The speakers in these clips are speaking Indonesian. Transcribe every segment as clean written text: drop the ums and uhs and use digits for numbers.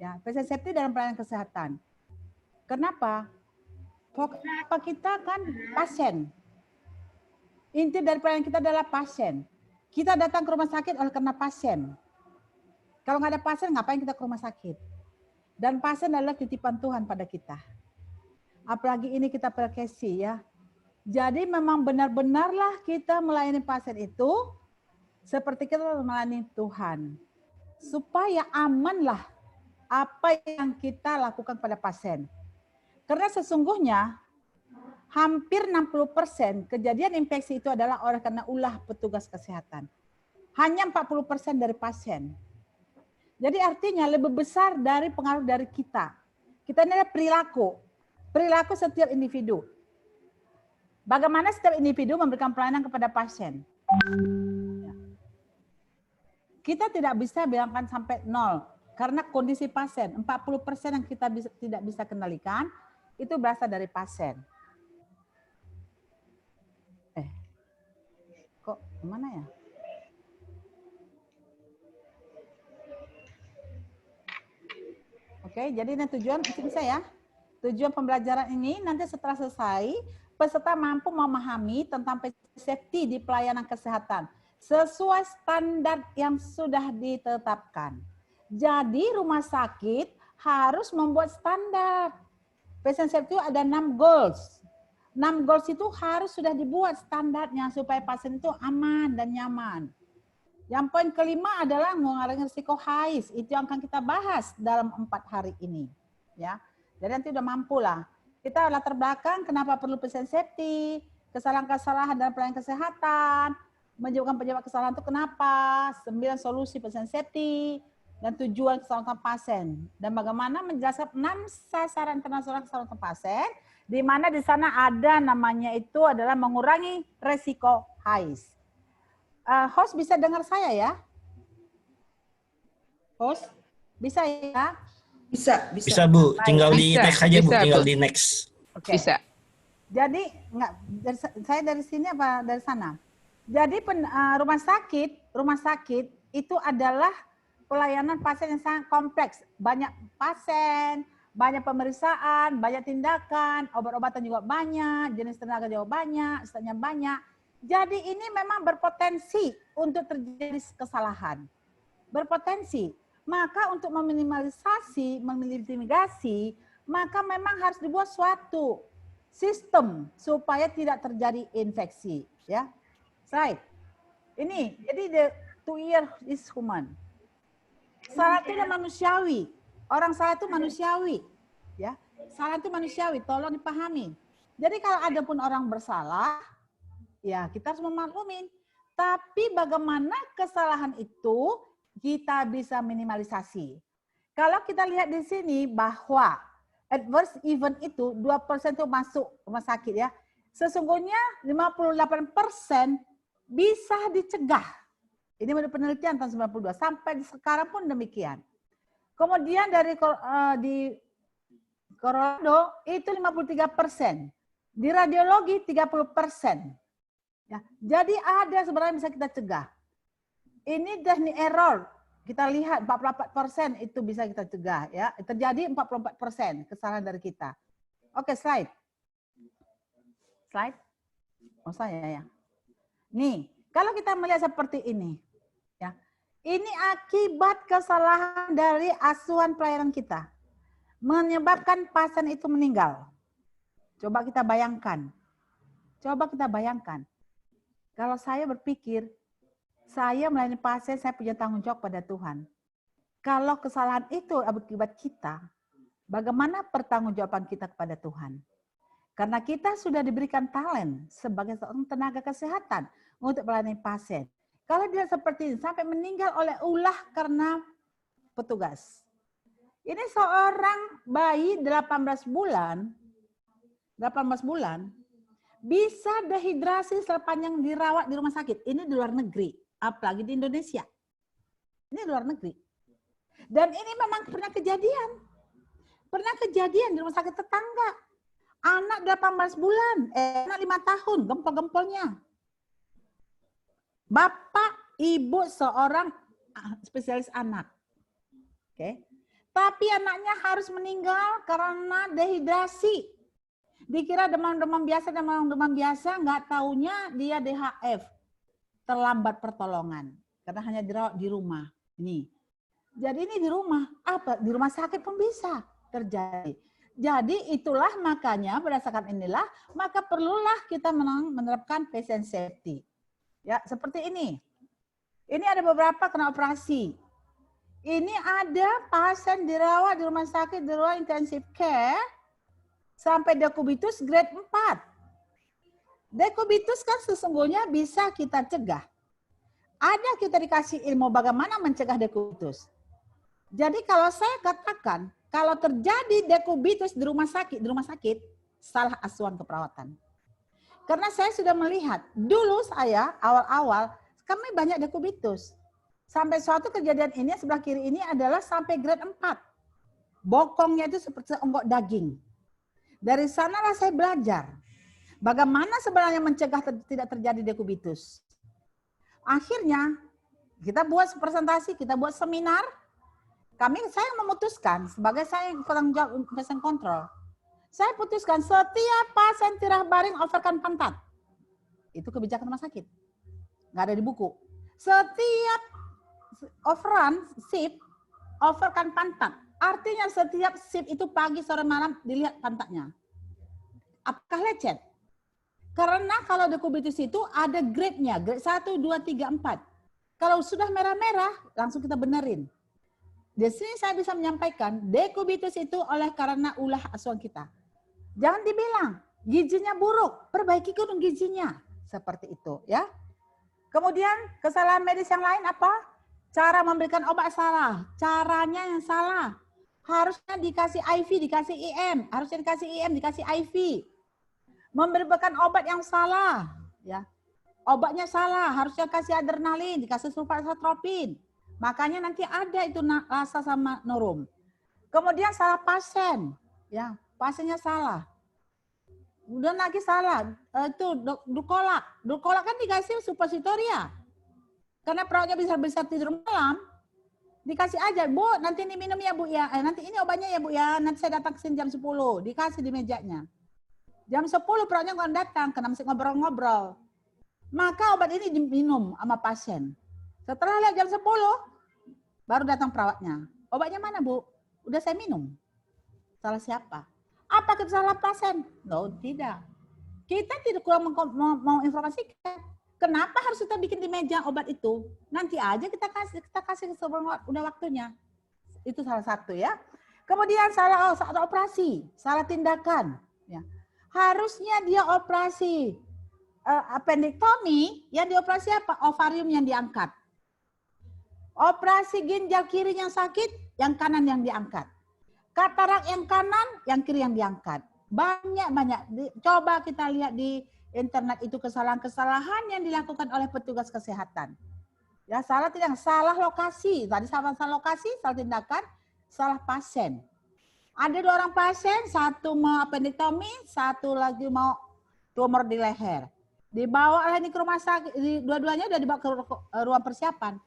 Ya, patient safety dalam pelayanan kesehatan. Kenapa? Apa kita kan pasien. Inti dari pelayanan kita adalah pasien. Kita datang ke rumah sakit oleh karena pasien. Kalau nggak ada pasien, ngapain kita ke rumah sakit? Dan pasien adalah titipan Tuhan pada kita. Apalagi ini kita perkesi ya. Jadi memang benar-benarlah kita melayani pasien itu seperti kita melayani Tuhan. Supaya amanlah apa yang kita lakukan pada pasien. Karena sesungguhnya hampir 60% kejadian infeksi itu adalah oleh karena ulah petugas kesehatan. Hanya 40% dari pasien. Jadi artinya lebih besar dari pengaruh dari kita. Kita ini adalah perilaku. Perilaku setiap individu. Bagaimana setiap individu memberikan pelayanan kepada pasien. Kita tidak bisa bilangkan sampai 0. Karena kondisi pasien. 40% yang kita tidak bisa kendalikan, itu berasal dari pasien. Kok mana ya? Oke, jadi ini tujuan bisa ya. Tujuan pembelajaran ini nanti setelah selesai, peserta mampu memahami tentang safety di pelayanan kesehatan sesuai standar yang sudah ditetapkan. Jadi rumah sakit harus membuat standar. Patient safety ada 6 goals. 6 goals itu harus sudah dibuat standarnya supaya pasien itu aman dan nyaman. Yang poin kelima adalah mengurangi risiko HIS. Itu yang akan kita bahas dalam 4 hari ini. Ya, jadi nanti udah mampu lah. Kita latar belakang kenapa perlu patient safety, kesalahan-kesalahan dalam pelayanan kesehatan, menyebabkan penyebab kesalahan itu kenapa, 9 solusi patient safety, dan tujuan keselamatan pasien. Dan bagaimana menjelaskan 6 sasaran internasional keselamatan pasien, di mana di sana ada namanya itu adalah mengurangi resiko HIS. Host bisa dengar saya ya? Host bisa ya? Bisa Bu, tinggal di next aja Bu, tinggal di next. Okay. Bisa. Jadi saya dari sini apa dari sana? Jadi rumah sakit itu adalah pelayanan pasien yang sangat kompleks, banyak pasien, banyak pemeriksaan, banyak tindakan, obat-obatan juga banyak, jenis tenaga juga banyak, stafnya banyak. Jadi ini memang berpotensi untuk terjadi kesalahan. Berpotensi. Maka untuk meminimalisasi, memitigasi, maka memang harus dibuat suatu sistem supaya tidak terjadi infeksi. Ya, slide. Ini, jadi the 2 year is human. Salah itu manusiawi. Orang salah itu manusiawi, ya. Salah itu manusiawi, tolong dipahami. Jadi kalau ada pun orang bersalah, ya kita harus memaklumin. Tapi bagaimana kesalahan itu kita bisa minimalisasi. Kalau kita lihat di sini bahwa adverse event itu 2% itu masuk rumah sakit ya. Sesungguhnya 58% bisa dicegah. Ini menurut penelitian tahun 92 sampai sekarang pun demikian. Kemudian di Colorado itu 53%, di radiologi 30%. Ya, jadi ada sebenarnya bisa kita cegah. Ini teknik error. Kita lihat 44% itu bisa kita cegah ya. Terjadi 44% kesalahan dari kita. Oke, slide. Slide. Oh saya ya. Nih, kalau kita melihat seperti ini ya. Ini akibat kesalahan dari asuhan pelayanan kita. Menyebabkan pasien itu meninggal. Coba kita bayangkan. Kalau saya berpikir, saya melayani pasien, saya punya tanggung jawab pada Tuhan. Kalau kesalahan itu akibat kita, bagaimana pertanggungjawaban kita kepada Tuhan? Karena kita sudah diberikan talent sebagai seorang tenaga kesehatan untuk melayani pasien. Kalau dia seperti ini, sampai meninggal oleh ulah karena petugas. Ini seorang bayi 18 bulan bisa dehidrasi sepanjang dirawat di rumah sakit. Ini di luar negeri, apalagi di Indonesia. Ini di luar negeri. Dan ini memang pernah kejadian. Di rumah sakit tetangga. Anak 18 bulan, anak 5 tahun, gempol-gempolnya. Bapak, ibu seorang spesialis anak. Oke. Tapi anaknya harus meninggal karena dehidrasi. Dikira demam-demam biasa, nggak taunya dia DHF. Terlambat pertolongan. Karena hanya dirawat di rumah. Ini. Jadi ini di rumah. Apa? Di rumah sakit pun bisa terjadi. Jadi itulah makanya berdasarkan inilah, maka perlulah kita menerapkan patient safety. Ya, seperti ini. Ini ada beberapa kena operasi. Ini ada pasien dirawat di rumah sakit, di ruang intensive care, sampai dekubitus grade 4. Dekubitus kan sesungguhnya bisa kita cegah. Ada kita dikasih ilmu bagaimana mencegah dekubitus. Jadi kalau saya katakan, kalau terjadi dekubitus di rumah sakit, salah asuhan keperawatan. Karena saya sudah melihat, dulu saya awal-awal, kami banyak dekubitus. Sampai suatu kejadian ini, sebelah kiri ini adalah sampai grade 4. Bokongnya itu seperti onggok daging. Dari sanalah saya belajar, bagaimana sebenarnya mencegah tidak terjadi dekubitus. Akhirnya, kita buat presentasi, kita buat seminar, saya memutuskan, sebagai saya yang penanggung jawab pasien kontrol, saya putuskan setiap pasien tirah baring overkan pantat. Itu kebijakan rumah sakit. Nggak ada di buku. Setiap overrun, shift, overkan pantat. Artinya setiap shift itu pagi, sore, malam dilihat pantatnya. Apakah lecet? Karena kalau dekubitus itu ada grade-nya, grade 1, 2, 3, 4. Kalau sudah merah-merah, langsung kita benerin. Di sini saya bisa menyampaikan, dekubitus itu oleh karena ulah asuhan kita. Jangan dibilang, gizinya buruk, perbaiki dong gizinya. Seperti itu ya. Kemudian kesalahan medis yang lain apa? Cara memberikan obat salah, caranya yang salah. Harusnya dikasih IV, dikasih IM, harusnya dikasih IM, dikasih IV. Memberikan obat yang salah, ya. Obatnya salah, harusnya kasih adrenalin, dikasih sulfatropin. Makanya nanti ada itu rasa sama norum. Kemudian salah pasien, ya, pasiennya salah. Udah lagi salah, itu Dulcolak kan dikasih suppositoria. Karena perawatnya bisa tidur malam, dikasih aja, Bu, nanti ini minum ya Bu ya, nanti ini obatnya ya Bu ya, nanti saya datang kesini jam 10, dikasih di mejanya. Jam 10 perawatnya nggak datang, karena masih ngobrol-ngobrol. Maka obat ini diminum sama pasien. Setelah lihat jam 10, baru datang perawatnya. Obatnya mana Bu? Udah saya minum. Salah siapa? Apa kesalahan pasien? No, tidak. Kita tidak kurang mau informasikan. Kenapa harus kita bikin di meja obat itu? Nanti aja kita kasih sebelum udah waktunya. Itu salah satu ya. Kemudian salah operasi, salah tindakan. Ya. Harusnya dia operasi appendektomi, yang dioperasi apa? Ovarium yang diangkat. Operasi ginjal kiri yang sakit, yang kanan yang diangkat. Katarak yang kanan, yang kiri yang diangkat. Banyak. Coba kita lihat di internet itu kesalahan-kesalahan yang dilakukan oleh petugas kesehatan. Ya, salah tidak, salah lokasi. Tadi salah lokasi, salah tindakan, salah pasien. Ada 2 orang pasien, satu mau appendektomi, satu lagi mau tumor di leher. Dibawa ini ke rumah sakit, dua-duanya udah dibawa ke ruang persiapan.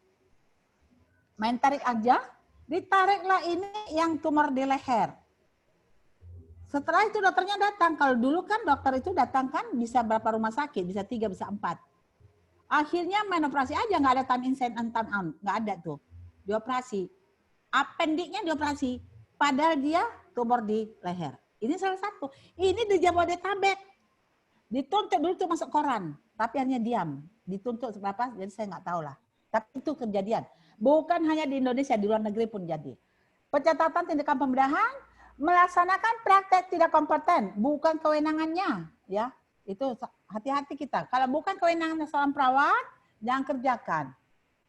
Main tarik aja, ditariklah ini yang tumor di leher. Setelah itu dokternya datang. Kalau dulu kan dokter itu datang kan bisa berapa rumah sakit, bisa 3, bisa 4. Akhirnya main operasi aja, nggak ada time in and time out, nggak ada tuh. Dioperasi. Appendiknya dioperasi, padahal dia tumor di leher. Ini salah satu. Ini di Jabodetabek. Dituntut dulu tuh masuk koran, tapi hanya diam. Dituntut seberapa, jadi saya nggak tahu lah. Tapi itu kejadian. Bukan hanya di Indonesia, di luar negeri pun jadi. Pencatatan tindakan pembedahan, melaksanakan praktek tidak kompeten, bukan kewenangannya. Ya, itu hati-hati kita. Kalau bukan kewenangan seorang perawat, jangan kerjakan.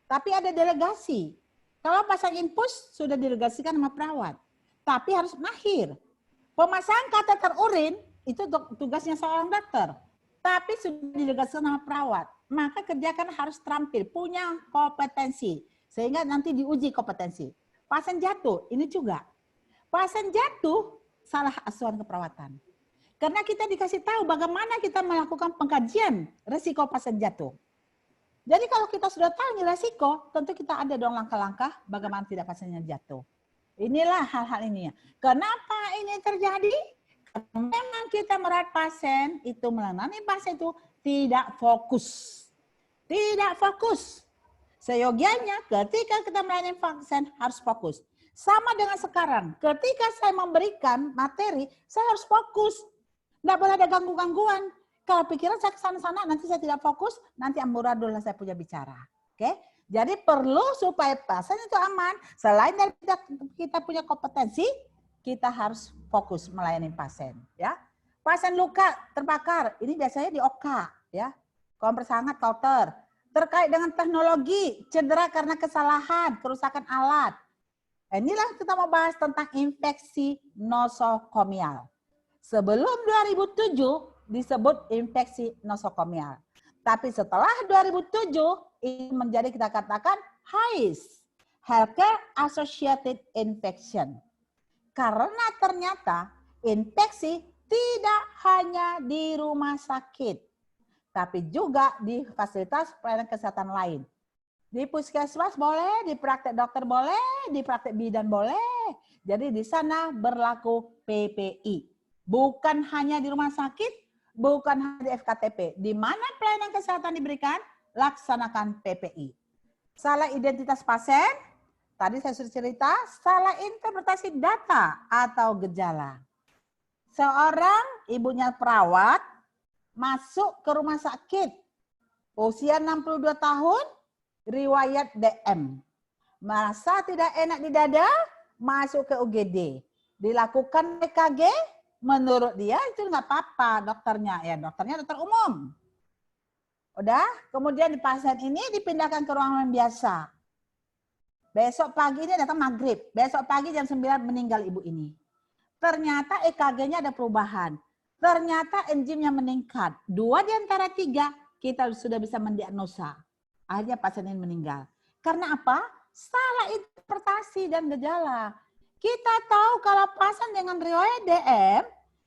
Tapi ada delegasi. Kalau pasang infus, sudah delegasikan sama perawat. Tapi harus mahir. Pemasangan kateter urin, itu tugasnya seorang dokter. Tapi sudah delegasikan sama perawat. Maka kerjakan harus terampil, punya kompetensi. Sehingga nanti diuji kompetensi. Pasien jatuh, ini juga. Pasien jatuh, salah asuhan keperawatan. Karena kita dikasih tahu bagaimana kita melakukan pengkajian resiko pasien jatuh. Jadi kalau kita sudah tahu ini resiko, tentu kita ada dong langkah-langkah bagaimana tidak pasiennya jatuh. Inilah hal-hal ini. Kenapa ini terjadi? Karena memang kita merawat pasien itu menangani pasien itu tidak fokus. Tidak fokus. Seyogianya ketika kita melayani pasien harus fokus. Sama dengan sekarang, ketika saya memberikan materi, saya harus fokus. Tidak boleh ada ganggu-gangguan. Kalau pikiran saya ke sana-sana, nanti saya tidak fokus, nanti amburadul saya punya bicara. Oke? Jadi perlu supaya pasien itu aman. Selain dari kita punya kompetensi, kita harus fokus melayani pasien. Ya, pasien luka terbakar, ini biasanya di OK, ya, kompres hangat, kauter. Terkait dengan teknologi, cedera karena kesalahan, kerusakan alat. Inilah kita mau bahas tentang infeksi nosokomial. Sebelum 2007 disebut infeksi nosokomial. Tapi setelah 2007 ini menjadi kita katakan HAIS, Healthcare Associated Infection. Karena ternyata infeksi tidak hanya di rumah sakit, tapi juga di fasilitas pelayanan kesehatan lain. Di puskesmas boleh, di praktek dokter boleh, di praktek bidan boleh. Jadi di sana berlaku PPI. Bukan hanya di rumah sakit, bukan hanya di FKTP. Di mana pelayanan kesehatan diberikan, laksanakan PPI. Salah identitas pasien, tadi saya sudah cerita, salah interpretasi data atau gejala. Seorang ibunya perawat masuk ke rumah sakit, usia 62 tahun, riwayat DM. Merasa tidak enak di dada, masuk ke UGD. Dilakukan EKG, menurut dia itu nggak apa-apa dokternya. Ya dokternya dokter umum. Udah, kemudian di pasien ini dipindahkan ke ruangan biasa. Besok pagi ini datang maghrib. Besok pagi jam 9 meninggal ibu ini. Ternyata EKG-nya ada perubahan. Ternyata enzimnya meningkat. 2 di antara 3 kita sudah bisa mendiagnosa. Akhirnya pasien ini meninggal. Karena apa? Salah interpretasi dan gejala. Kita tahu kalau pasien dengan riwayat DM,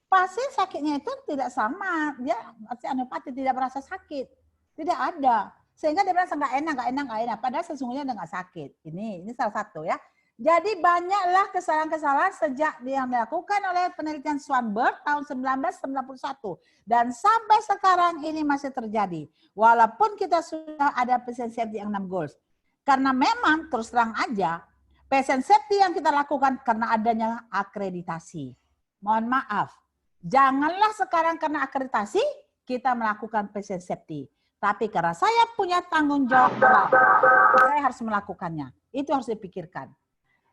pasti sakitnya itu tidak sama. Dia pasti anopati, tidak merasa sakit. Tidak ada. Sehingga dia merasa nggak enak. Padahal sesungguhnya dia nggak sakit. Ini salah satu ya. Jadi banyaklah kesalahan-kesalahan sejak yang dilakukan oleh penelitian Swanberg tahun 1991. Dan sampai sekarang ini masih terjadi. Walaupun kita sudah ada patient safety yang 6 goals. Karena memang terus terang aja, patient safety yang kita lakukan karena adanya akreditasi. Mohon maaf, janganlah sekarang karena akreditasi kita melakukan patient safety. Tapi karena saya punya tanggung jawab, saya harus melakukannya. Itu harus dipikirkan.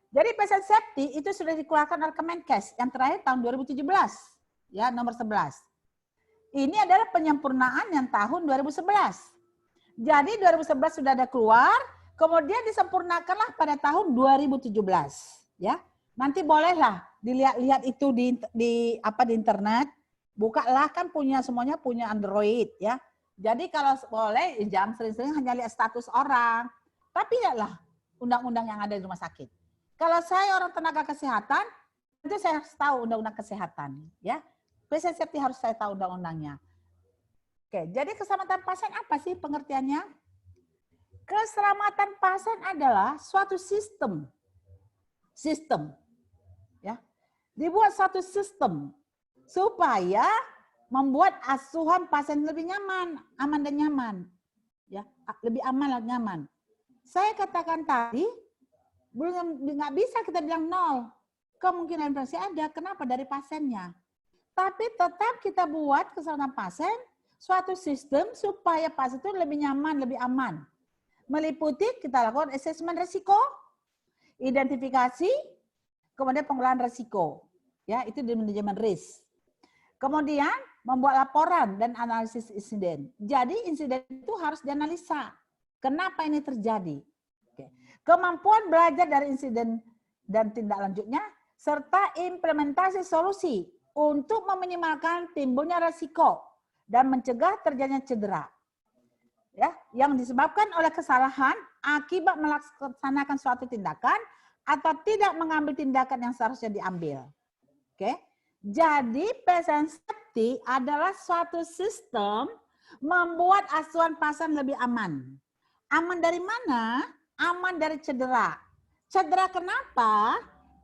Jadi patient safety itu sudah dikeluarkan oleh Kemenkes yang terakhir tahun 2017, ya nomor 11. Ini adalah penyempurnaan yang tahun 2011. Jadi 2011 sudah ada keluar, kemudian disempurnakanlah pada tahun 2017, ya. Nanti bolehlah dilihat-lihat itu di internet. Bukalah kan semuanya punya Android, ya. Jadi kalau boleh jangan sering-sering hanya lihat status orang, tapi lihatlah undang-undang yang ada di rumah sakit. Kalau saya orang tenaga kesehatan, itu saya harus tahu undang-undang kesehatan, ya. Patient safety harus saya tahu undang-undangnya. Oke, jadi keselamatan pasien apa sih pengertiannya? Keselamatan pasien adalah suatu sistem. Ya. Dibuat suatu sistem supaya membuat asuhan pasien lebih nyaman, aman dan nyaman. Ya, lebih aman dan nyaman. Saya katakan tadi, nggak bisa kita bilang 0. Kemungkinan infeksi ada, kenapa? Dari pasiennya. Tapi tetap kita buat keselamatan pasien suatu sistem supaya pasien itu lebih nyaman, lebih aman. Meliputi kita lakukan asesmen risiko, identifikasi, kemudian pengelolaan risiko. Ya, itu di manajemen risk. Kemudian membuat laporan dan analisis insiden. Jadi insiden itu harus dianalisa. Kenapa ini terjadi? Oke. Kemampuan belajar dari insiden dan tindak lanjutnya, serta implementasi solusi untuk meminimalkan timbulnya risiko dan mencegah terjadinya cedera. Ya, yang disebabkan oleh kesalahan akibat melaksanakan suatu tindakan atau tidak mengambil tindakan yang seharusnya diambil. Oke. Jadi patient safety adalah suatu sistem membuat asuhan pasien lebih aman. Aman dari mana? Aman dari cedera. Cedera kenapa?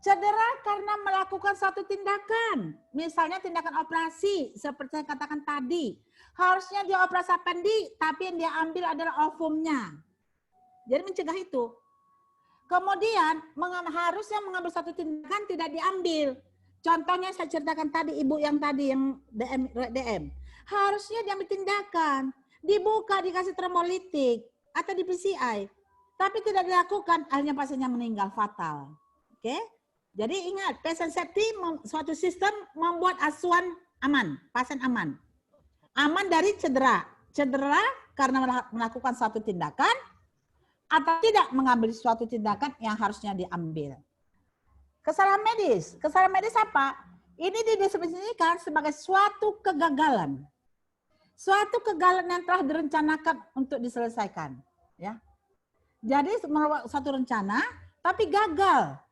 Cedera karena melakukan satu tindakan. Misalnya tindakan operasi, seperti saya katakan tadi. Harusnya dia operasi apendi, tapi yang dia ambil adalah ovumnya. Jadi mencegah itu. Kemudian harusnya mengambil satu tindakan tidak diambil. Contohnya saya ceritakan tadi, ibu yang tadi yang DM. Harusnya diambil tindakan. Dibuka, dikasih tromolitik atau di PCI. Tapi tidak dilakukan, akhirnya pasiennya meninggal fatal. Oke? Jadi ingat, patient safety suatu sistem membuat asuhan aman, pasien aman. Aman dari cedera. Cedera karena melakukan suatu tindakan atau tidak mengambil suatu tindakan yang harusnya diambil. Kesalahan medis. Kesalahan medis apa? Ini didefinisikan sebagai suatu kegagalan. Suatu kegagalan yang telah direncanakan untuk diselesaikan. Ya. Jadi suatu rencana, tapi gagal.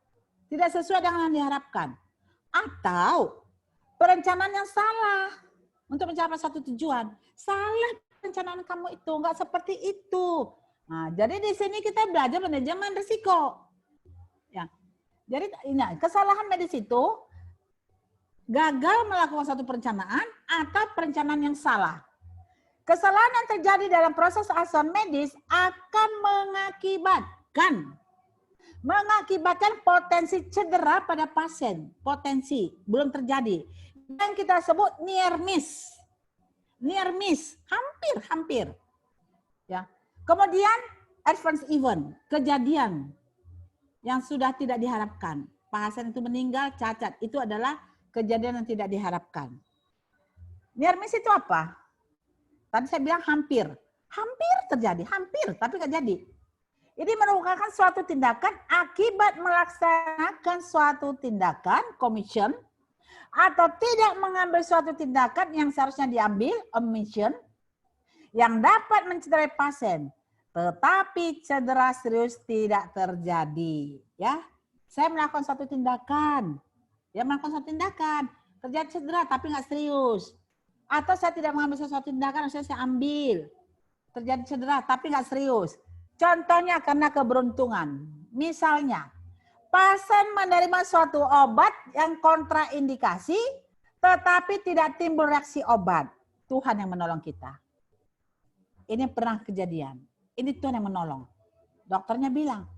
Tidak sesuai dengan yang diharapkan. Atau perencanaan yang salah untuk mencapai satu tujuan. Salah perencanaan kamu itu, enggak seperti itu. Nah, jadi di sini kita belajar manajemen risiko. Ya. Jadi kesalahan medis itu gagal melakukan satu perencanaan atau perencanaan yang salah. Kesalahan yang terjadi dalam proses asuhan medis akan mengakibatkan potensi cedera pada pasien. Potensi, belum terjadi. Yang kita sebut near miss. Near miss, hampir. Ya. Kemudian adverse event, kejadian yang sudah tidak diharapkan. Pasien itu meninggal, cacat. Itu adalah kejadian yang tidak diharapkan. Near miss itu apa? Tadi saya bilang hampir. Hampir terjadi, tapi nggak jadi. Ini merupakan suatu tindakan akibat melaksanakan suatu tindakan, commission, atau tidak mengambil suatu tindakan yang seharusnya diambil, omission, yang dapat mencederai pasien. Tetapi cedera serius tidak terjadi. Ya, saya melakukan suatu tindakan. Terjadi cedera tapi nggak serius. Atau saya tidak mengambil sesuatu tindakan, saya ambil. Terjadi cedera tapi nggak serius. Contohnya karena keberuntungan. Misalnya, pasien menerima suatu obat yang kontraindikasi, tetapi tidak timbul reaksi obat. Tuhan yang menolong kita. Ini pernah kejadian. Ini Tuhan yang menolong. Dokternya bilang,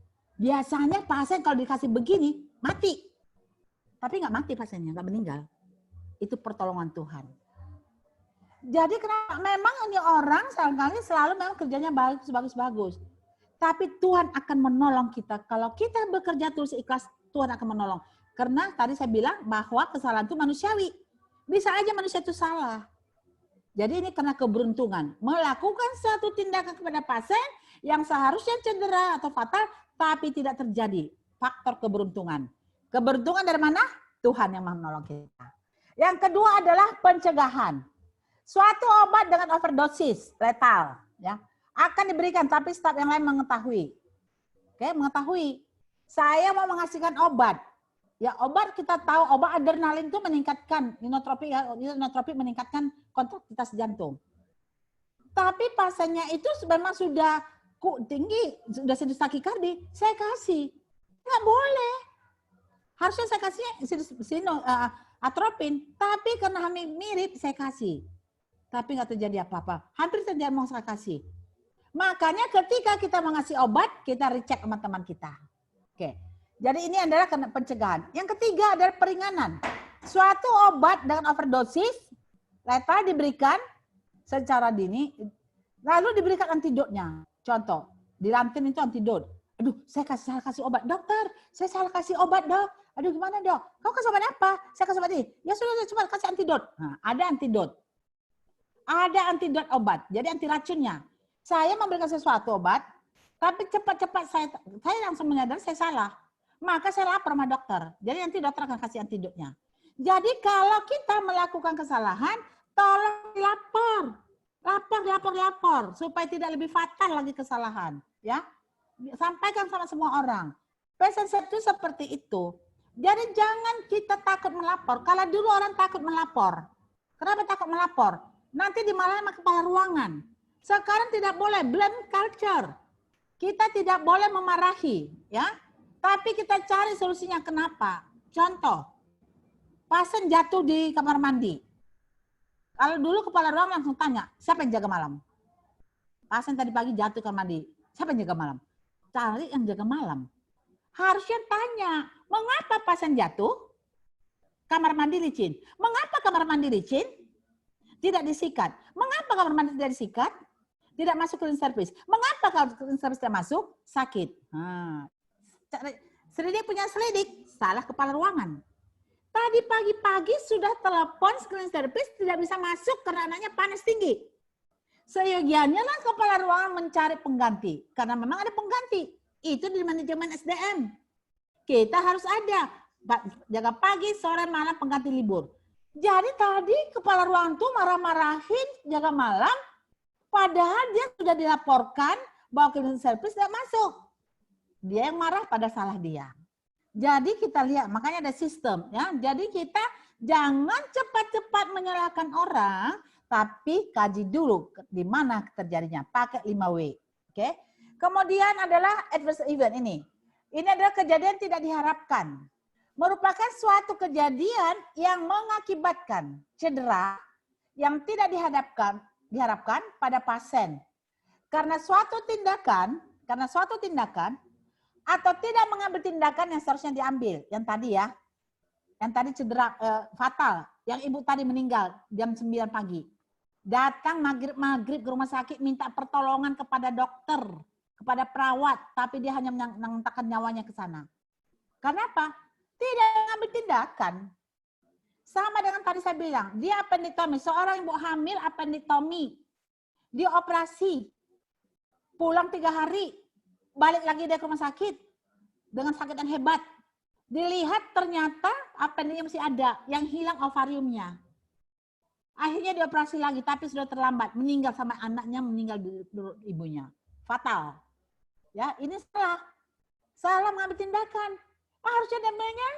biasanya pasien kalau dikasih begini, mati. Tapi nggak mati pasiennya, nggak meninggal. Itu pertolongan Tuhan. Jadi kenapa? Memang ini orang selalu memang kerjanya bagus. Tapi Tuhan akan menolong kita. Kalau kita bekerja tulus ikhlas, Tuhan akan menolong. Karena tadi saya bilang bahwa kesalahan itu manusiawi. Bisa aja manusia itu salah. Jadi ini karena keberuntungan. Melakukan suatu tindakan kepada pasien yang seharusnya cedera atau fatal, tapi tidak terjadi. Faktor keberuntungan. Keberuntungan dari mana? Tuhan yang menolong kita. Yang kedua adalah pencegahan. Suatu obat dengan overdosis, letal. Ya, akan diberikan, tapi staf yang lain mengetahui. Oke, mengetahui. Saya mau mengasihkan obat. Ya, obat kita tahu, obat adrenalin itu meningkatkan inotropi, meningkatkan kontraktivitas jantung. Tapi pasiennya itu memang sudah tinggi, sudah sinus takikardi, saya kasih. Nggak boleh. Harusnya saya kasih atropin, tapi karena mirip saya kasih. Tapi nggak terjadi apa-apa. Hampir terjadi mau saya kasih. Makanya ketika kita mengasih obat, kita recheck sama teman kita. Oke. Jadi ini adalah pencegahan. Yang ketiga adalah peringanan. Suatu obat dengan overdosis, letal diberikan secara dini, lalu diberikan antidotnya. Contoh, dilantin itu antidot. Aduh, saya salah kasih obat. Dokter, saya salah kasih obat, dok. Aduh, gimana, dok? Kau kasih obat apa? Saya kasih obat ini. Ya sudah, cuma kasih antidot. Nah, ada antidot. Ada antidot obat, jadi anti racunnya. Saya memberikan sesuatu obat, tapi cepat-cepat saya langsung menyadari saya salah. Maka saya lapor sama dokter. Jadi nanti dokter akan kasih antidotnya. Jadi kalau kita melakukan kesalahan, tolong lapor supaya tidak lebih fatal lagi kesalahan. Ya, sampaikan sama semua orang. Patient safety seperti itu. Jadi jangan kita takut melapor. Kalau dulu orang takut melapor. Kenapa takut melapor? Nanti dimarahin sama kepala ruangan. Sekarang tidak boleh, blame culture. Kita tidak boleh memarahi, ya. Tapi kita cari solusinya kenapa. Contoh, pasien jatuh di kamar mandi. Kalau dulu kepala ruangan langsung tanya, siapa yang jaga malam? Pasien tadi pagi jatuh di kamar mandi, siapa yang jaga malam? Cari yang jaga malam. Harusnya tanya, mengapa pasien jatuh? Kamar mandi licin. Mengapa kamar mandi licin? Tidak disikat. Mengapa kamar mandi tidak disikat? Tidak masuk clean service. Mengapa kalau clean service tidak masuk? Sakit. Selidik punya selidik, salah kepala ruangan. Tadi pagi-pagi sudah telepon clean service tidak bisa masuk karena anaknya panas tinggi. Seyogianya lah kepala ruangan mencari pengganti. Karena memang ada pengganti. Itu di manajemen SDM. Kita harus ada. Jaga pagi, sore, malam, pengganti libur. Jadi tadi kepala ruangan tuh marah-marahin jaga malam. Padahal dia sudah dilaporkan bahwa cleaning service tidak masuk. Dia yang marah pada salah dia. Jadi kita lihat, makanya ada sistem. Ya. Jadi kita jangan cepat-cepat menyalahkan orang, tapi kaji dulu di mana terjadinya. Pakai 5W. Oke. Kemudian adalah adverse event ini. Ini adalah kejadian tidak diharapkan. Merupakan suatu kejadian yang mengakibatkan cedera yang tidak diharapkan pada pasien. Karena suatu tindakan atau tidak mengambil tindakan yang seharusnya diambil. Yang tadi ya, yang tadi cedera fatal, yang ibu tadi meninggal jam 9 pagi. Datang maghrib ke rumah sakit minta pertolongan kepada dokter, kepada perawat, tapi dia hanya mengantarkan nyawanya ke sana. Kenapa? Tidak mengambil tindakan. Sama dengan tadi saya bilang, dia appendektomi, seorang ibu hamil appendektomi, dia operasi, pulang 3 hari, balik lagi dia ke rumah sakit dengan sakit yang hebat. Dilihat ternyata appendiknya masih ada, yang hilang ovariumnya. Akhirnya dioperasi lagi, tapi sudah terlambat, meninggal sama anaknya, meninggal di ibunya. Fatal. Ya, ini salah mengambil tindakan. Harusnya namanya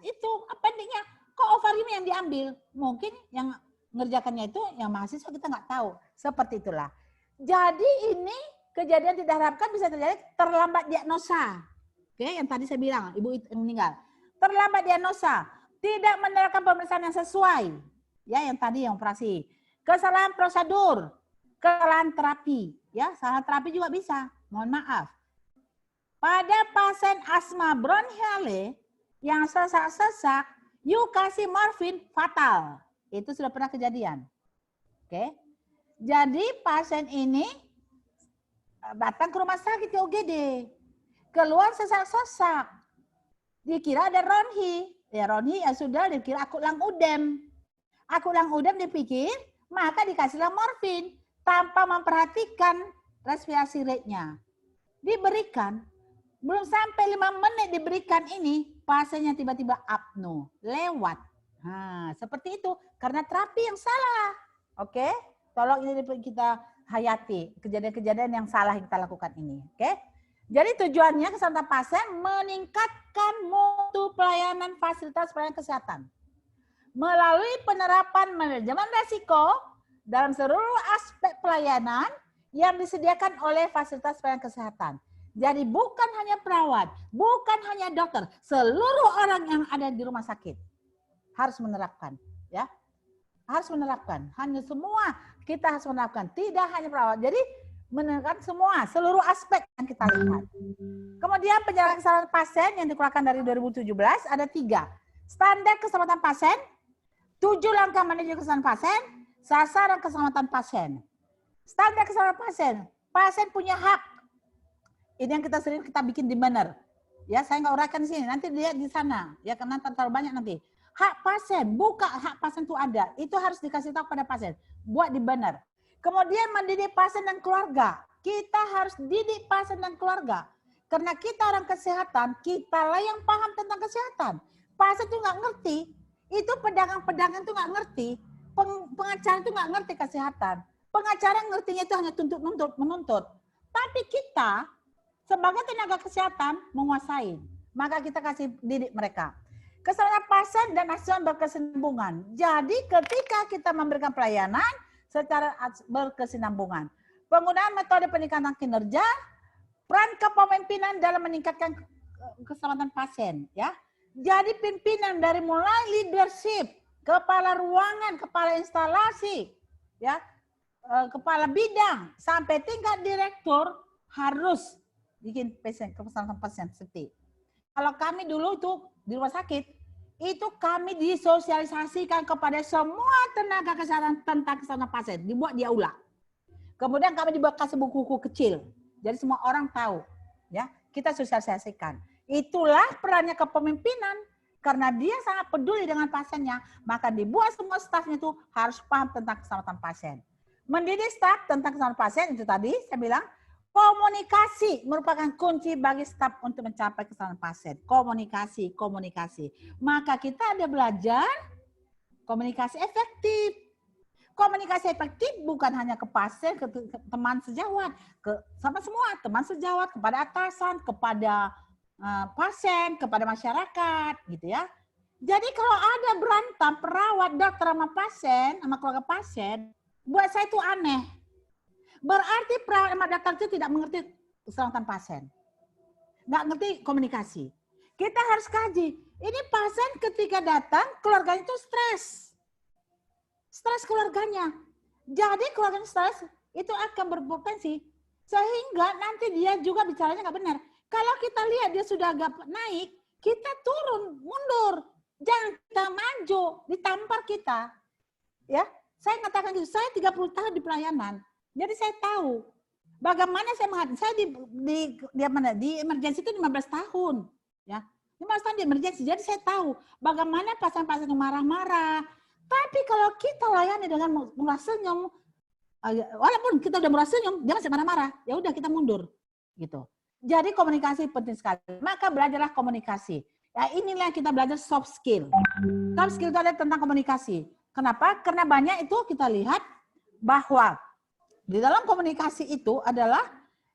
itu appendiknya, kok ovarium yang diambil? Mungkin yang ngerjakannya itu yang mahasiswa, kita nggak tahu. Seperti itulah. Jadi ini kejadian tidak diharapkan bisa terjadi terlambat diagnosa. Oke, yang tadi saya bilang, ibu yang meninggal. Terlambat diagnosa, tidak menerapkan pemeriksaan yang sesuai. Ya, yang tadi yang operasi. Kesalahan prosedur, kesalahan terapi. Ya, salah terapi juga bisa. Mohon maaf. Pada pasien asma bronchiale yang sesak-sesak, you kasih morfin, fatal. Itu sudah pernah kejadian. Oke. Jadi pasien ini datang ke rumah sakit di UGD. Keluar sesak-sesak. Dikira ada ronhi. Ya ronhi ya sudah dikira akut langudem. Akut langudem dipikir, maka dikasihlah morfin tanpa memperhatikan respirasi rate-nya. Diberikan. Belum sampai 5 menit diberikan ini, pasiennya tiba-tiba apno, lewat. Nah, seperti itu. Karena terapi yang salah. Oke? Tolong ini kita hayati. Kejadian-kejadian yang salah yang kita lakukan ini. Oke? Jadi tujuannya keselamatan pasien meningkatkan mutu pelayanan fasilitas pelayanan kesehatan. Melalui penerapan manajemen resiko dalam seluruh aspek pelayanan yang disediakan oleh fasilitas pelayanan kesehatan. Jadi bukan hanya perawat, bukan hanya dokter, seluruh orang yang ada di rumah sakit harus menerapkan, ya. Harus menerapkan. Hanya semua kita harus menerapkan, tidak hanya perawat. Jadi menerapkan semua, seluruh aspek yang kita lihat. Kemudian penjelasan keselamatan pasien yang dikeluarkan dari 2017 ada 3. Standar keselamatan pasien, 7 langkah manajemen keselamatan pasien, sasaran keselamatan pasien. Standar keselamatan pasien, pasien punya hak. Ini yang kita sering kita bikin di banner. Ya, saya nggak uraikan di sini. Nanti lihat di sana. Ya, karena terlalu banyak nanti. Hak pasien, buka hak pasien itu ada. Itu harus dikasih tahu pada pasien. Buat di banner. Kemudian mendidik pasien dan keluarga. Kita harus didik pasien dan keluarga. Karena kita orang kesehatan, kitalah yang paham tentang kesehatan. Pasien itu nggak ngerti. Itu pedagang-pedagang itu nggak ngerti. Pengacara itu nggak ngerti kesehatan. Pengacara ngertinya itu hanya menuntut. Tapi kita sebagai tenaga kesehatan menguasai, maka kita kasih didik mereka. Keselamatan pasien dan asuhan berkesinambungan. Jadi ketika kita memberikan pelayanan secara berkesinambungan. Penggunaan metode peningkatan kinerja, peran kepemimpinan dalam meningkatkan keselamatan pasien, ya. Jadi pimpinan dari mulai leadership, kepala ruangan, kepala instalasi, ya, kepala bidang sampai tingkat direktur harus bikin keselamatan pasien safety. Kalau kami dulu itu di rumah sakit, itu kami disosialisasikan kepada semua tenaga kesehatan tentang keselamatan pasien, dibuat di aula. Kemudian kami dibuat kasih buku-buku kecil, jadi semua orang tahu, ya. Kita sosialisasikan. Itulah perannya kepemimpinan. Karena dia sangat peduli dengan pasiennya, maka dibuat semua stafnya itu harus paham tentang keselamatan pasien. Mendidik staf tentang keselamatan pasien itu tadi saya bilang, komunikasi merupakan kunci bagi staf untuk mencapai keselamatan pasien. Komunikasi, komunikasi. Maka kita ada belajar komunikasi efektif. Komunikasi efektif bukan hanya ke pasien, ke teman sejawat, sama semua, teman sejawat, kepada atasan, kepada pasien, kepada masyarakat, gitu ya. Jadi kalau ada berantem perawat, dokter sama pasien, sama keluarga pasien, buat saya itu aneh. Berarti perawat sama dokter itu tidak mengerti keselamatan pasien. Nggak ngerti komunikasi. Kita harus kaji. Ini pasien ketika datang, keluarganya itu stres. Stres keluarganya. Jadi keluarganya stres, itu akan berpotensi. Sehingga nanti dia juga bicaranya nggak benar. Kalau kita lihat dia sudah agak naik, kita turun, mundur. Jangan kita maju, ditampar kita. Ya, saya mengatakan gitu, saya 30 tahun di pelayanan. Jadi saya tahu bagaimana saya menghadapi. Saya di emergency itu 15 tahun. Ya, 15 tahun di emergency. Jadi saya tahu bagaimana pasien-pasien yang marah-marah. Tapi kalau kita layani dengan murah senyum, walaupun kita udah murah senyum, dia masih marah-marah. Ya udah kita mundur, gitu. Jadi komunikasi penting sekali. Maka belajarlah komunikasi. Ya inilah yang kita belajar soft skill. Soft skill itu adalah tentang komunikasi. Kenapa? Karena banyak itu kita lihat bahwa di dalam komunikasi itu adalah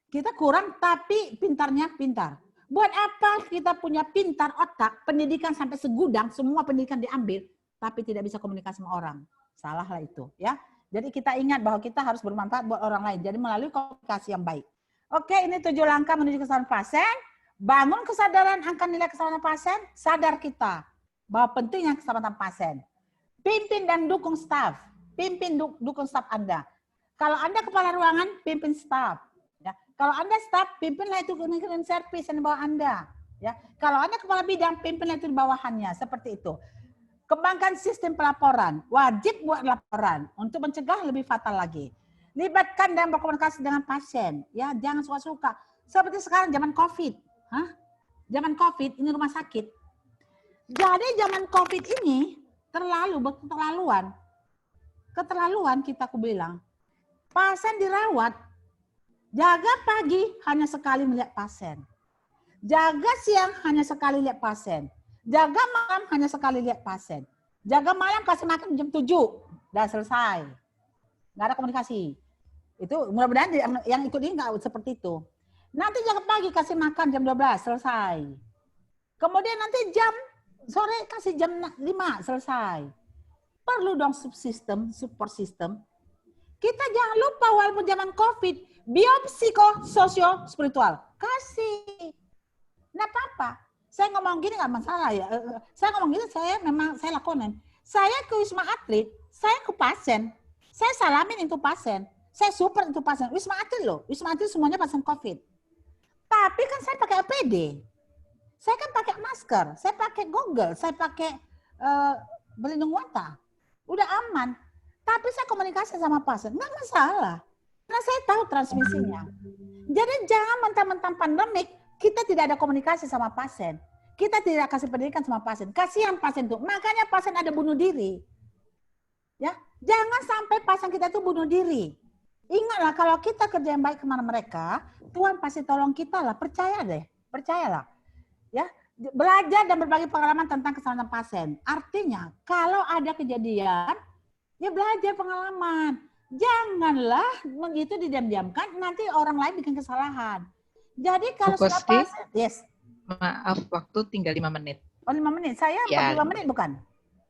kita kurang tapi pintarnya pintar. Buat apa kita punya pintar otak, pendidikan sampai segudang, semua pendidikan diambil, tapi tidak bisa komunikasi sama orang. Salahlah itu, ya. Jadi kita ingat bahwa kita harus bermanfaat buat orang lain. Jadi melalui komunikasi yang baik. Oke, ini 7 langkah menuju keselamatan pasien. Bangun kesadaran akan nilai keselamatan pasien. Sadar kita bahwa pentingnya keselamatan pasien. Pimpin dan dukung staf. Pimpin dukung staf Anda. Kalau Anda kepala ruangan, pimpin staf. Ya. Kalau Anda staf, pimpinlah itu cleaning service yang di bawah Anda. Ya. Kalau Anda kepala bidang, pimpinlah itu di bawahannya. Seperti itu. Kembangkan sistem pelaporan. Wajib buat laporan untuk mencegah lebih fatal lagi. Libatkan dan berkomunikasi dengan pasien. Ya, jangan suka-suka. Seperti sekarang zaman COVID. Zaman COVID, ini rumah sakit. Jadi zaman COVID ini keterlaluan. Keterlaluan kita aku bilang. Pasien dirawat. Jaga pagi hanya sekali melihat pasien. Jaga siang hanya sekali lihat pasien. Jaga malam hanya sekali lihat pasien. Jaga malam kasih makan jam 7. Udah selesai. Nggak ada komunikasi. Itu mudah-mudahan yang ikut ini nggak seperti itu. Nanti jaga pagi kasih makan jam 12 selesai. Kemudian nanti jam sore kasih jam 5 selesai. Perlu dong subsistem, support system. Kita jangan lupa walaupun zaman COVID, biopsiko-sosio spiritual. Kasih. Nggak apa-apa. Saya ngomong gini nggak masalah ya. Saya ngomong gini saya lakonin. Saya ke Wisma Atlet, saya ke pasien, saya salamin itu pasien. Saya support itu pasien. Wisma Atlet loh. Wisma Atlet semuanya pasien COVID. Tapi kan saya pakai APD. Saya kan pakai masker. Saya pakai goggle. Saya pakai pelindung mata. Udah aman. Tapi saya komunikasi sama pasien. Nggak masalah. Karena saya tahu transmisinya. Jadi jangan mentang-mentang pandemik, kita tidak ada komunikasi sama pasien. Kita tidak kasih pendidikan sama pasien. Kasihan pasien itu. Makanya pasien ada bunuh diri. Ya, jangan sampai pasien kita itu bunuh diri. Ingatlah kalau kita kerja yang baik kemana mereka, Tuhan pasti tolong kita lah. Percaya deh, percayalah. Ya, belajar dan berbagi pengalaman tentang keselamatan pasien. Artinya kalau ada kejadian, ya belajar pengalaman. Janganlah begitu didiam-diamkan, nanti orang lain bikin kesalahan. Jadi kalau sudah pasien, yes. Maaf, waktu tinggal 5 menit. Oh 5 menit, saya 45 menit bukan?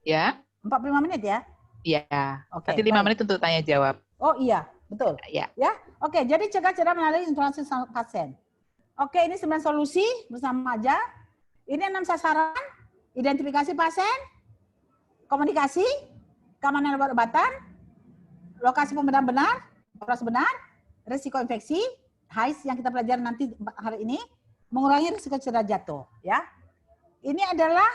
Ya. 45 menit ya? Iya. Oke. Nanti 5 menit untuk tanya jawab. Oh iya. Betul. Ya. Ya. Oke, jadi cegah melalui interaksi pasien. Oke, ini 9 solusi bersama aja. Ini 6 sasaran, identifikasi pasien, komunikasi, keamanan obat-obatan, lokasi pembedahan benar, operasi benar, risiko infeksi, HAIS yang kita pelajari nanti hari ini, mengurangi risiko cedera jatuh. Ya, ini adalah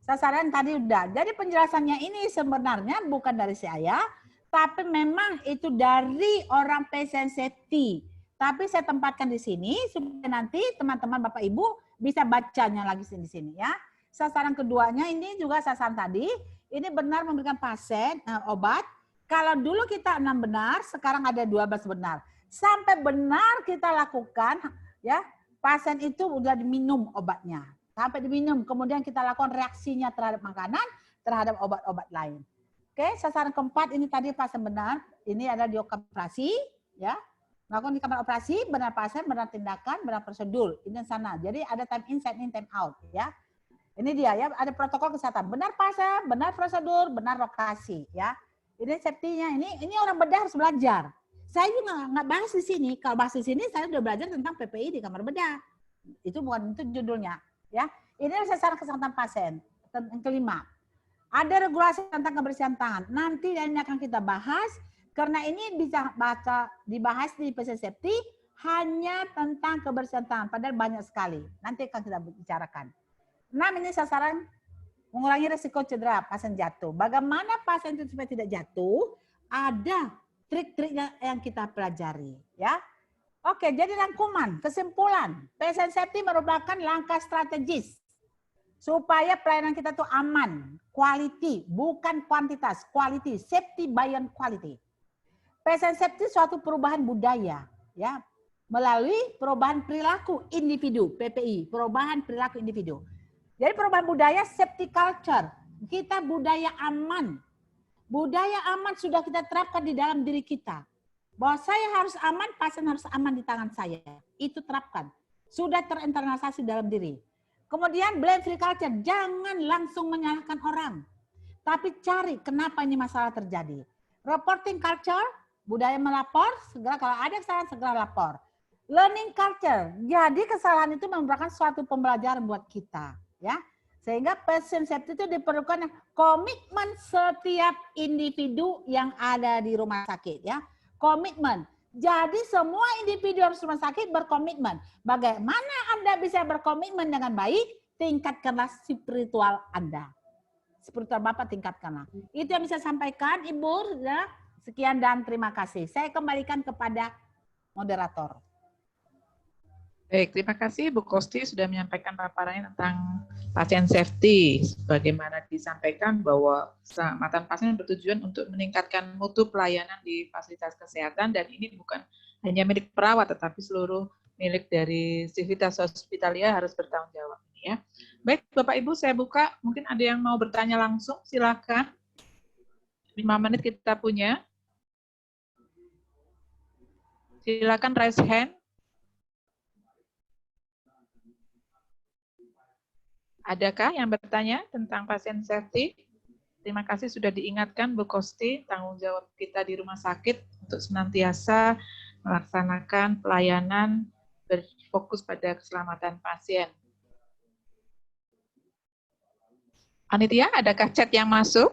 sasaran tadi udah. Jadi penjelasannya ini sebenarnya bukan dari saya, tapi memang itu dari orang patient safety. Tapi saya tempatkan di sini supaya nanti teman-teman Bapak Ibu bisa bacanya lagi di sini ya. Sasaran keduanya ini juga sasaran tadi, ini benar memberikan pasien obat. Kalau dulu kita 6 benar, sekarang ada 12 benar. Sampai benar kita lakukan ya, pasien itu udah diminum obatnya. Sampai diminum, kemudian kita lakukan reaksinya terhadap makanan, terhadap obat-obat lain. Oke, sasaran keempat ini tadi pasien benar, ini ada di operasi ya. Melakukan di kamar operasi, benar pasien, benar tindakan, benar prosedur. Ini sana. Jadi ada time in, time out ya. Ini dia ya, ada protokol kesehatan. Benar pasien, benar prosedur, benar lokasi ya. Ini safety-nya. Ini orang bedah harus belajar. Saya juga nggak bahas di sini. Kalau bahas di sini saya sudah belajar tentang PPI di kamar bedah. Itu bukan itu judulnya ya. Ini sasaran kesehatan pasien. Yang kelima. Ada regulasi tentang kebersihan tangan. Nanti ini akan kita bahas. Karena ini bisa dibahas di patient safety hanya tentang kebersihan tangan, padahal banyak sekali. Nanti akan kita bicarakan. 6 ini sasaran mengurangi risiko cedera pasien jatuh. Bagaimana pasien itu supaya tidak jatuh? Ada trik-trik yang kita pelajari, ya. Oke, jadi rangkuman, kesimpulan, patient safety merupakan langkah strategis supaya pelayanan kita tuh aman, quality, bukan kuantitas, quality, safety by quality. Patient safety suatu perubahan budaya ya melalui perubahan perilaku individu, PPI, perubahan perilaku individu. Jadi perubahan budaya safety culture, kita budaya aman. Budaya aman sudah kita terapkan di dalam diri kita. Bahwa saya harus aman, pasien harus aman di tangan saya. Itu terapkan. Sudah terinternalisasi dalam diri. Kemudian blame free culture, jangan langsung menyalahkan orang. Tapi cari kenapa ini masalah terjadi. Reporting culture, budaya melapor, segera kalau ada kesalahan segera lapor. Learning culture, jadi kesalahan itu merupakan suatu pembelajaran buat kita, ya. Sehingga patient safety itu diperlukan komitmen setiap individu yang ada di rumah sakit, ya. Komitmen. Jadi semua individu harus rumah sakit berkomitmen. Bagaimana Anda bisa berkomitmen dengan baik? Tingkatkanlah spiritual Anda. Spiritual Bapak tingkatkanlah. Itu yang bisa sampaikan Ibu, ya. Sekian dan terima kasih. Saya kembalikan kepada moderator. Baik, terima kasih Bu Kosti sudah menyampaikan paparannya tentang pasien safety. Bagaimana disampaikan bahwa keselamatan pasien bertujuan untuk meningkatkan mutu pelayanan di fasilitas kesehatan dan ini bukan hanya milik perawat tetapi seluruh milik dari Civitas Hospitalia harus bertanggung jawab. Ya. Baik, Bapak Ibu saya buka. Mungkin ada yang mau bertanya langsung, silakan. 5 menit kita punya. Silakan raise hand. Adakah yang bertanya tentang pasien safety? Terima kasih sudah diingatkan Bu Kosti, tanggung jawab kita di rumah sakit untuk senantiasa melaksanakan pelayanan berfokus pada keselamatan pasien. Panitia, adakah chat yang masuk?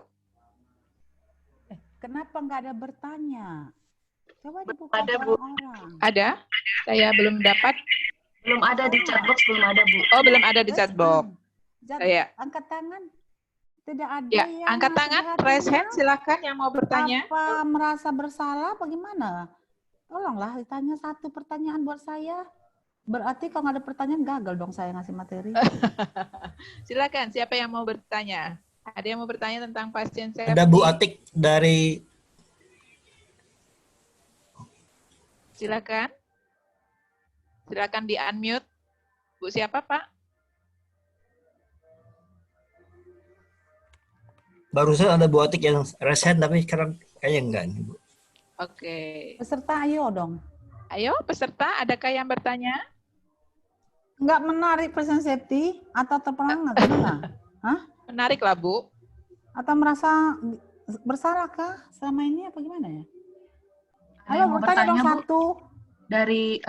Kenapa nggak ada bertanya? Coba dibuka ada, Bu. orang-orang. Ada? Saya belum dapat. Belum ada di chatbox, belum ada, Bu. Oh, belum ada di chatbox. Saya angkat tangan. Tidak ada Ya, yang angkat tangan, raise hand, silakan yang mau bertanya. Apa merasa bersalah bagaimana? Tolonglah ditanya satu pertanyaan buat saya. Berarti kalau nggak ada pertanyaan gagal dong saya ngasih materi. Silakan, siapa yang mau bertanya? Ada yang mau bertanya tentang pasien safety? Ada Bu Atik dari... Silakan. Silakan di-unmute. Bu siapa, Pak? Barusan ada Bu Atik yang raise hand, tapi sekarang kayaknya enggak nih, Bu. Oke. Peserta ayo dong. Ayo, peserta, adakah yang bertanya? Nggak menarik pasien safety atau terperangkap? Hah? Menarik lah, Bu. Atau merasa bersalah kah selama ini apa gimana ya? Saya Ayo mau bertanya dong bertanya, Bu. satu. Dari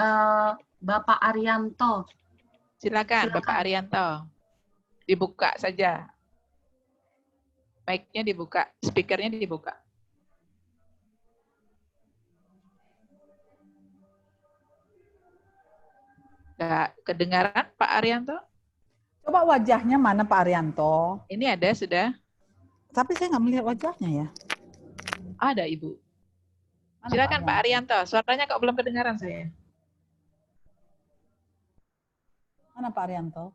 Bapak Arianto. Silakan, Bapak Silakan. Arianto. Dibuka saja. Mic-nya dibuka, speaker-nya dibuka. Nggak kedengaran Pak Arianto? Coba wajahnya mana Pak Arianto? Ini ada sudah. Tapi saya nggak melihat wajahnya ya. Ada Ibu. Mana Silakan Pak Arianto? Arianto. Suaranya kok belum kedengaran saya? Mana Pak Arianto?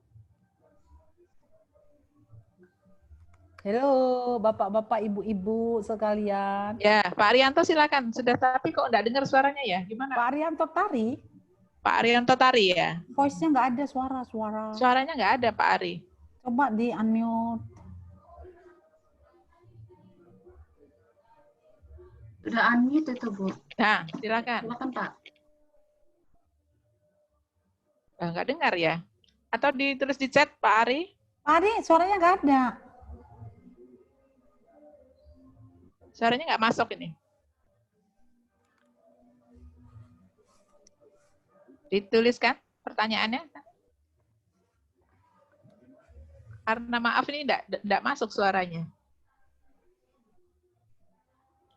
Halo, bapak-bapak, ibu-ibu sekalian. Ya, Pak Arianto silakan. Sudah, tapi kok enggak dengar suaranya ya? Gimana? Pak Arianto tari, Pak Arianto tari ya? voice-nya nggak ada suara-suara. Suaranya nggak ada Pak Ari. Coba di unmute. Sudah unmute itu, Bu. Nah, silakan. Silakan, Pak. Nggak dengar ya? Atau ditulis di chat Pak Ari? Pak Ari, suaranya nggak ada. Suaranya nggak masuk ini. Dituliskan pertanyaannya. Karena maaf ini enggak masuk suaranya.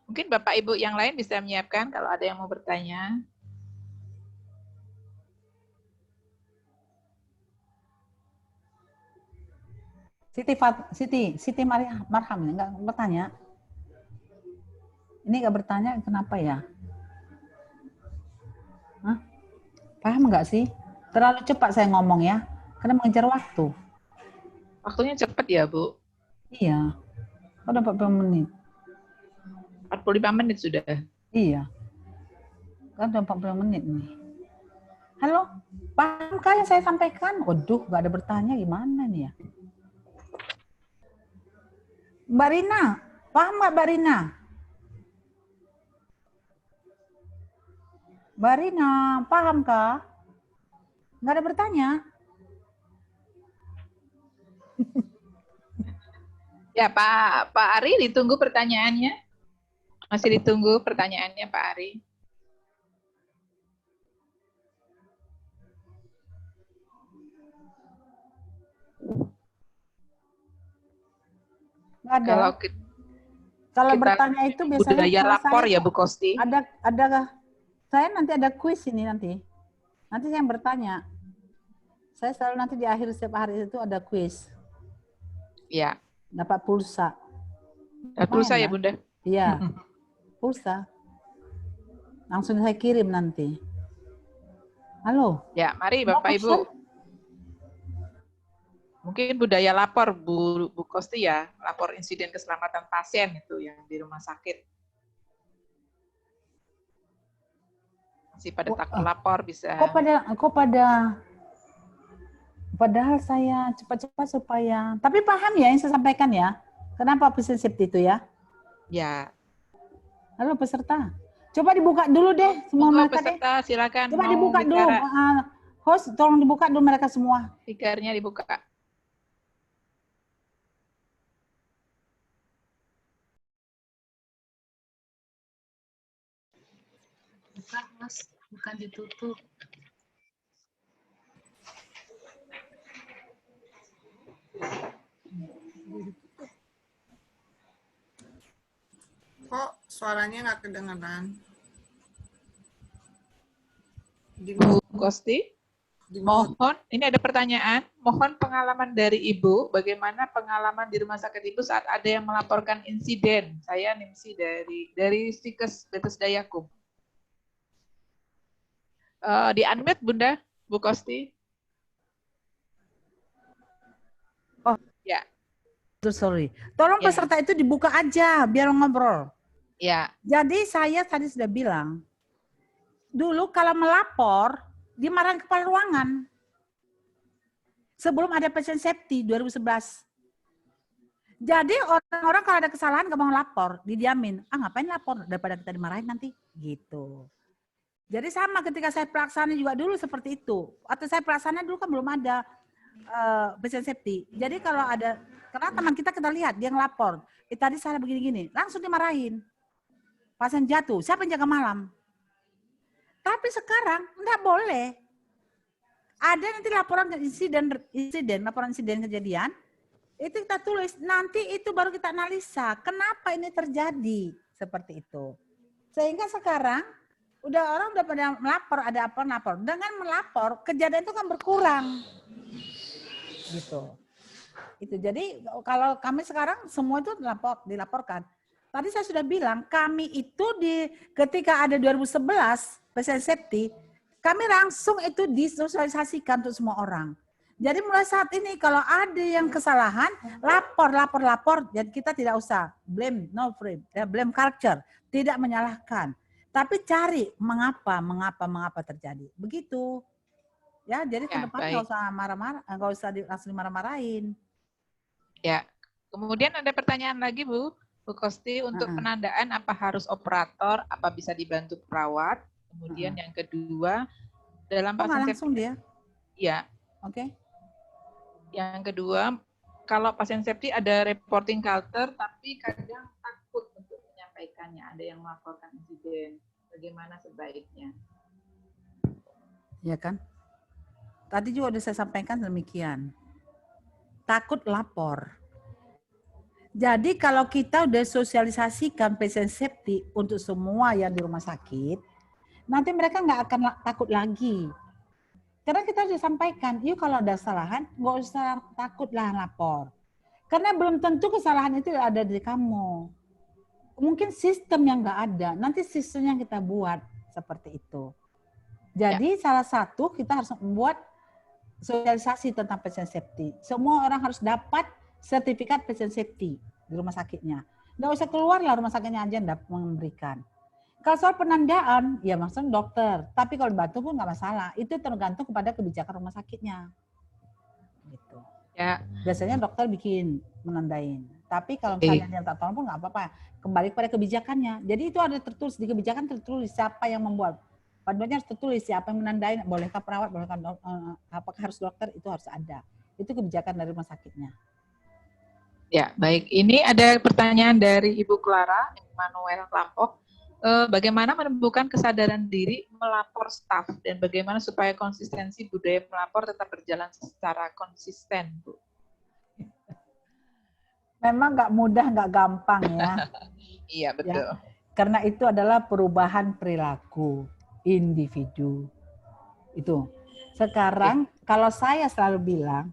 Mungkin Bapak Ibu yang lain bisa menyiapkan kalau ada yang mau bertanya. Siti Marham ini nggak bertanya. Ini nggak bertanya kenapa ya? Hah? Paham nggak sih? Terlalu cepat saya ngomong ya, karena mengejar waktu. Waktunya cepat ya, Bu. Iya. Udah 40 menit. 45 menit sudah. Iya. Kan udah 40 menit nih. Halo, pahamkah yang saya sampaikan? Waduh, nggak ada bertanya gimana nih ya? Mbak Rina, paham nggak Mbak Rina? Mbak Rina, pahamkah? Nggak ada bertanya? Ya, Pak Ari ditunggu pertanyaannya. Masih ditunggu pertanyaannya Pak Ari. Nggak ada. Kalau kita bertanya itu biasanya budaya lapor saya ya Bu Kosti. Ada saya nanti ada kuis ini nanti. Nanti saya yang bertanya. Saya selalu nanti di akhir setiap hari itu ada kuis. Ya. Dapat pulsa. Dapat pulsa ya Bunda? Iya. Pulsa. Langsung saya kirim nanti. Halo. Ya, mari Bapak Ibu. Mungkin budaya lapor Bu Kosti ya, lapor insiden keselamatan pasien itu yang di rumah sakit. Masih pada takut lapor bisa. Padahal saya cepat-cepat supaya, tapi paham ya yang saya sampaikan ya. Kenapa patient safety itu ya? Ya. Halo peserta. Coba dibuka dulu deh semua mereka peserta, deh. Silakan. Coba dibuka dulu. Host, tolong dibuka dulu mereka semua. Speakernya dibuka. Buka, Mas. Bukan ditutup. Kok suaranya nggak kedengeran? Bu Kosti, mohon, ini ada pertanyaan. Mohon pengalaman dari Ibu, bagaimana pengalaman di rumah sakit Ibu saat ada yang melaporkan insiden. Saya Nimsi dari Stikes Bethesda Yakub. Di unmute Bunda, Bu Kosti. Oh, ya. Sorry. Tolong peserta itu dibuka aja biar ngobrol. Ya. Jadi saya tadi sudah bilang, dulu kalau melapor dimarahin kepala ruangan. Sebelum ada patient safety 2011. Jadi orang-orang kalau ada kesalahan gak mau lapor, didiamin. Ngapain lapor daripada kita dimarahin nanti, gitu. Jadi sama ketika saya pelaksana juga dulu seperti itu. Atau saya pelaksana dulu kan belum ada patient safety. Jadi kalau ada, karena teman kita lihat dia ngelapor, tadi salah begini-gini, langsung dimarahin. Pasien jatuh, siapa yang jaga malam? Tapi sekarang enggak boleh. Ada nanti laporan laporan insiden kejadian, itu kita tulis, nanti itu baru kita analisa, kenapa ini terjadi, seperti itu. Sehingga sekarang, orang udah pada melapor, ada apa melapor. Dengan melapor, kejadian itu kan berkurang. Gitu. Itu. Jadi kalau kami sekarang semua itu dilaporkan. Tadi saya sudah bilang, kami itu ketika ada 2011 pasien safety, kami langsung itu disosialisasikan untuk semua orang. Jadi mulai saat ini kalau ada yang kesalahan, lapor. Jadi kita tidak usah blame culture, tidak menyalahkan, tapi cari mengapa terjadi. Begitu. Ya, jadi ke depan nggak usah marah-marah, nggak usah langsung dimarah-marahin. Ya. Kemudian ada pertanyaan lagi, Bu Kosti, untuk penandaan apa harus operator, apa bisa dibantu perawat? Kemudian yang kedua, dalam pasien langsung dia. Ya. Oke. Yang kedua, kalau pasien safety ada reporting culture, tapi kadang takut untuk menyampaikannya. Ada yang melaporkan insiden. Bagaimana sebaiknya? Ya kan? Tadi juga sudah saya sampaikan demikian. Takut lapor. Jadi kalau kita udah sosialisasikan patient safety untuk semua yang di rumah sakit, nanti mereka nggak akan takut lagi. Karena kita sudah sampaikan, yuk kalau ada kesalahan, nggak usah takutlah lapor. Karena belum tentu kesalahan itu ada di kamu. Mungkin sistem yang nggak ada, nanti sistem yang kita buat seperti itu. Jadi salah satu kita harus membuat sosialisasi tentang patient safety. Semua orang harus dapat sertifikat patient safety di rumah sakitnya. Nggak usah keluar lah, rumah sakitnya aja yang memberikan. Kalau soal penandaan, ya maksudnya dokter. Tapi kalau dibantu pun nggak masalah. Itu tergantung kepada kebijakan rumah sakitnya. Gitu. Ya. Biasanya dokter bikin menandain. Tapi kalau kalian yang tak tahu pun nggak apa-apa. Kembali kepada kebijakannya. Jadi itu ada tertulis di kebijakan, tertulis siapa yang membuat. Panduannya harus tertulis siapa yang menandain. Bolehkah perawat, bolehkah apakah harus dokter, itu harus ada. Itu kebijakan dari rumah sakitnya. Ya, baik. Ini ada pertanyaan dari Ibu Clara Emmanuel Lampok. Bagaimana menumbuhkan kesadaran diri melapor staf dan bagaimana supaya konsistensi budaya melapor tetap berjalan secara konsisten, Bu? Memang nggak mudah, nggak gampang ya. Iya, betul. Ya, karena itu adalah perubahan perilaku individu. Itu. Sekarang kalau saya selalu bilang,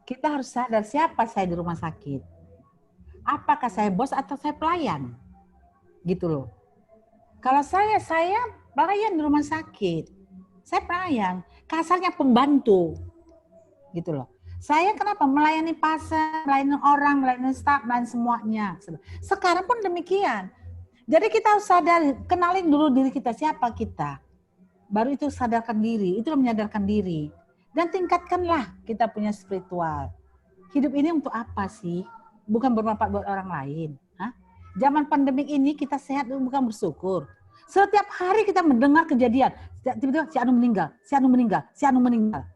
kita harus sadar siapa saya di rumah sakit. Apakah saya bos atau saya pelayan? Gitu loh. Kalau saya pelayan di rumah sakit. Saya pelayan, kasarnya pembantu. Gitu loh. Saya kenapa melayani pasien, melayani orang, melayani staf, melayani semuanya. Sekarang pun demikian. Jadi kita harus sadar, kenalin dulu diri kita, siapa kita. Baru itu sadarkan diri, itu menyadarkan diri. Dan tingkatkanlah kita punya spiritual. Hidup ini untuk apa sih? Bukan bermanfaat buat orang lain. Hah? Zaman pandemik ini kita sehat bukan bersyukur. Setiap hari kita mendengar kejadian. Tiba-tiba si Anu meninggal, si Anu meninggal, si Anu meninggal.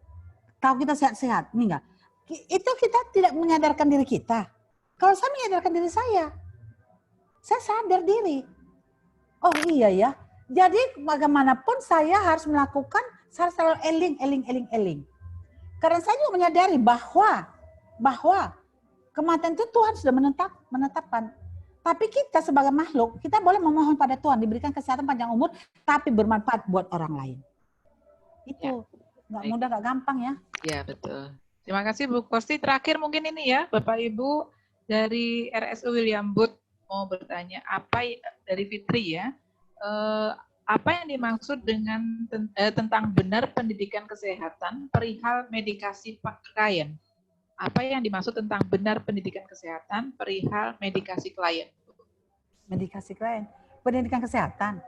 Tahu kita sehat-sehat, meninggal. Itu kita tidak menyadarkan diri kita. Kalau saya menyadarkan diri saya sadar diri. Oh iya ya. Jadi bagaimanapun saya harus melakukan, saya selalu eling. Karena saya juga menyadari bahwa kematian itu Tuhan sudah menetapkan. Tapi kita sebagai makhluk, kita boleh memohon pada Tuhan diberikan kesehatan panjang umur, tapi bermanfaat buat orang lain. Itu nggak mudah, nggak gampang ya. Ya, betul. Terima kasih Bu Kosti. Terakhir mungkin ini ya, Bapak Ibu dari RSU William Booth mau bertanya dari Fitri ya. Apa yang dimaksud dengan tentang benar pendidikan kesehatan perihal medikasi klien? Apa yang dimaksud tentang benar pendidikan kesehatan perihal medikasi klien? Medikasi klien, pendidikan kesehatan.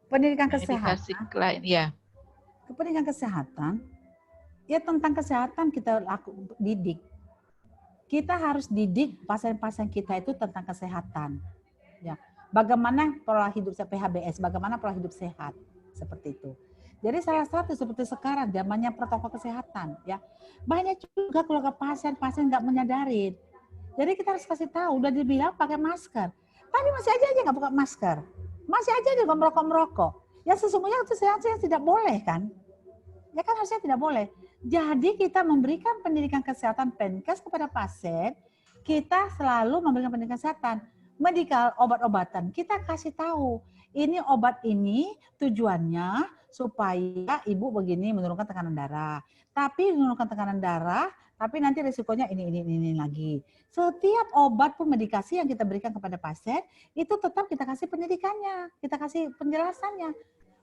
Pendidikan kesehatan. Medikasi klien, ya. Pendidikan kesehatan, ya tentang kesehatan kita didik. Kita harus didik pasien-pasien kita itu tentang kesehatan. Ya, bagaimana pola hidup PHBS, bagaimana pola hidup sehat, seperti itu. Jadi salah satu seperti sekarang zamannya protokol kesehatan, ya banyak juga keluarga pasien nggak menyadari. Jadi kita harus kasih tahu, udah dibilang pakai masker, tapi masih aja nggak pakai masker, masih aja juga merokok. Ya sesungguhnya itu sehat tidak boleh kan? Ya kan harusnya tidak boleh. Jadi kita memberikan pendidikan kesehatan Penkes kepada pasien, kita selalu memberikan pendidikan kesehatan. Medikal, obat-obatan, kita kasih tahu. Ini obat ini tujuannya supaya ibu begini menurunkan tekanan darah. Tapi menurunkan tekanan darah, tapi nanti risikonya ini lagi. Setiap obat pun medikasi yang kita berikan kepada pasien, itu tetap kita kasih pendidikannya, kita kasih penjelasannya.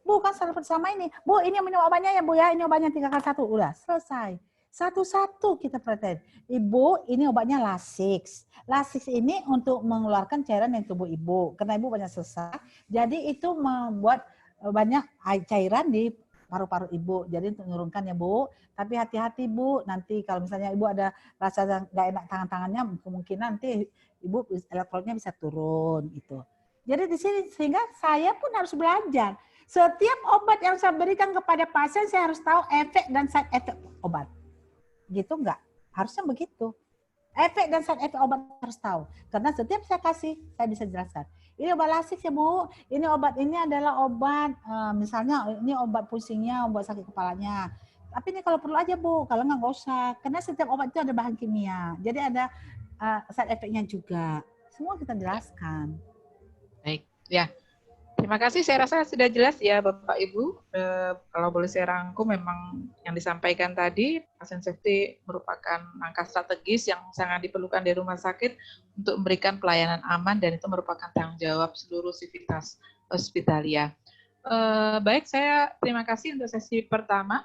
Bukan sama ini, Bu ini minum obatnya ya Bu ya, ini obatnya 3x1, udah selesai. Satu-satu kita perhatiin. Ibu ini obatnya Lasix. Lasix ini untuk mengeluarkan cairan dari tubuh ibu, karena ibu banyak sesak, jadi itu membuat banyak cairan di paru-paru ibu, jadi untuk menurunkan ya Bu. Tapi hati-hati Bu, nanti kalau misalnya ibu ada rasa nggak enak tangan-tangannya, kemungkinan nanti ibu elektrolitnya bisa turun gitu. Jadi di sini sehingga saya pun harus belajar. Setiap obat yang saya berikan kepada pasien, saya harus tahu efek dan side effect obat. Gitu enggak? Harusnya begitu. Efek dan side effect obat harus tahu. Karena setiap saya kasih, saya bisa jelaskan. Ini obat Lasix ya Bu, ini obat ini adalah obat, misalnya ini obat pusingnya, obat sakit kepalanya. Tapi ini kalau perlu aja Bu, kalau nggak usah. Karena setiap obat itu ada bahan kimia. Jadi ada side effect-nya juga. Semua kita jelaskan. Baik, ya. Terima kasih, saya rasa sudah jelas ya Bapak Ibu. Kalau boleh saya rangkum, memang yang disampaikan tadi, pasien safety merupakan langkah strategis yang sangat diperlukan di rumah sakit untuk memberikan pelayanan aman, dan itu merupakan tanggung jawab seluruh sivitas hospitalia. Baik, saya terima kasih untuk sesi pertama.